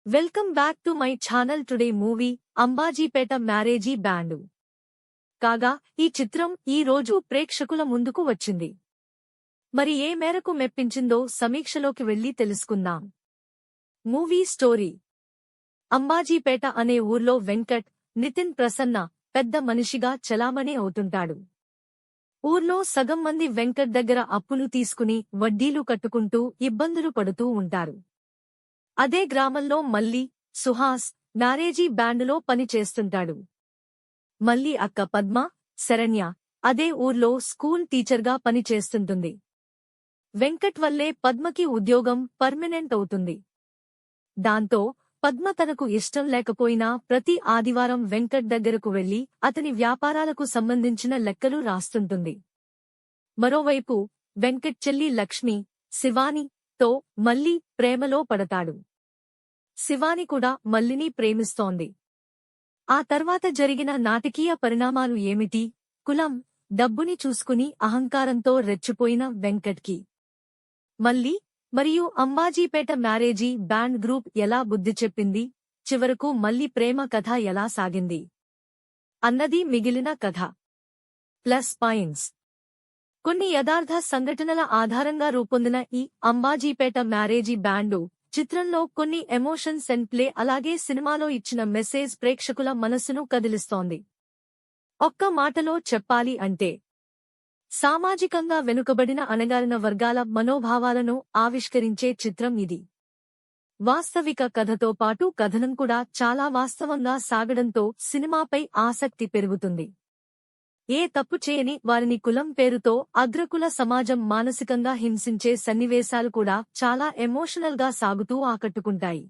Welcome back to my channel. Today movie Ambajipeta marriage band. కాగా ఈ చిత్రం ఈ రోజు ప్రేక్షకుల ముందుకు వచ్చింది. మరి ఏ మేరకు మెప్పించిందో సమీక్షలోకి వెళ్లి తెలుసుకుందాం. మూవీ స్టోరీ: అంబాజీపేట అనే ఊర్లో వెంకట్, నితిన్ ప్రసన్న పెద్ద మనిషిగా చలామణి అవుతుంటాడు. ఊర్లో సగం మంది వెంకట్ దగ్గర అప్పులు తీసుకుని వడ్డీలు కట్టుకుంటూ ఇబ్బందులు పడుతూ ఉంటారు. అదే గ్రామంలో మల్లి, సుహాస్ మ్యారేజీ బ్యాండులో పని చేస్తుంటాడు. మల్లి అక్క పద్మ, శరణ్య అదే ఊర్లో స్కూల్ టీచర్గా పని చేస్తుంటుంది. వెంకట్ వల్లే పద్మకి ఉద్యోగం పర్మనెంట్ అవుతుంది. దాంతో పద్మ తనకు ఇష్టం లేకపోయినా ప్రతి ఆదివారం వెంకట్ దగ్గరకు వెళ్లి అతని వ్యాపారాలకు సంబంధించిన లెక్కలు రాస్తుంటుంది. మరోవైపు వెంకట్ చెల్లి లక్ష్మి, శివాని తో మల్లి ప్రేమలో పడతాడు. శివాని కూడా మల్లిని ప్రేమిస్తోంది. ఆ తర్వాత జరిగిన నాటకీయ పరిణామాలు ఏమిటి? కులం, డబ్బుని చూసుకుని అహంకారంతో రెచ్చిపోయిన వెంకట్కి మల్లి మరియు అంబాజీపేట మ్యారేజీ బ్యాండ్ గ్రూప్ ఎలా బుద్ధి చెప్పింది? చివరకు మల్లి ప్రేమ కథ ఎలా సాగింది అన్నది మిగిలిన కథ. ప్లస్ పాయింట్స్: కొన్ని యథార్థ సంఘటనల ఆధారంగా రూపొందిన ఈ అంబాజీపేట మ్యారేజీ బ్యాండు చిత్రంలో కొన్ని ఎమోషన్స్ అండ్ ప్లే, అలాగే సినిమాలో ఇచ్చిన మెసేజ్ ప్రేక్షకుల మనసును కదిలిస్తోంది. ఒక్క మాటలో చెప్పాలి అంటే సామాజికంగా వెనుకబడిన అణగారిన వర్గాల మనోభావాలను ఆవిష్కరించే చిత్రం ఇది. వాస్తవిక కథతో పాటు కథనం కూడా చాలా వాస్తవంగా సాగడంతో సినిమాపై ఆసక్తి పెరుగుతుంది. ఏ తప్పు చేయని వారిని కులం పేరుతో అగ్రకుల సమాజం మానసికంగా హింసించే సన్నివేశాలు కూడా చాలా ఎమోషనల్గా సాగుతూ ఆకట్టుకుంటాయి.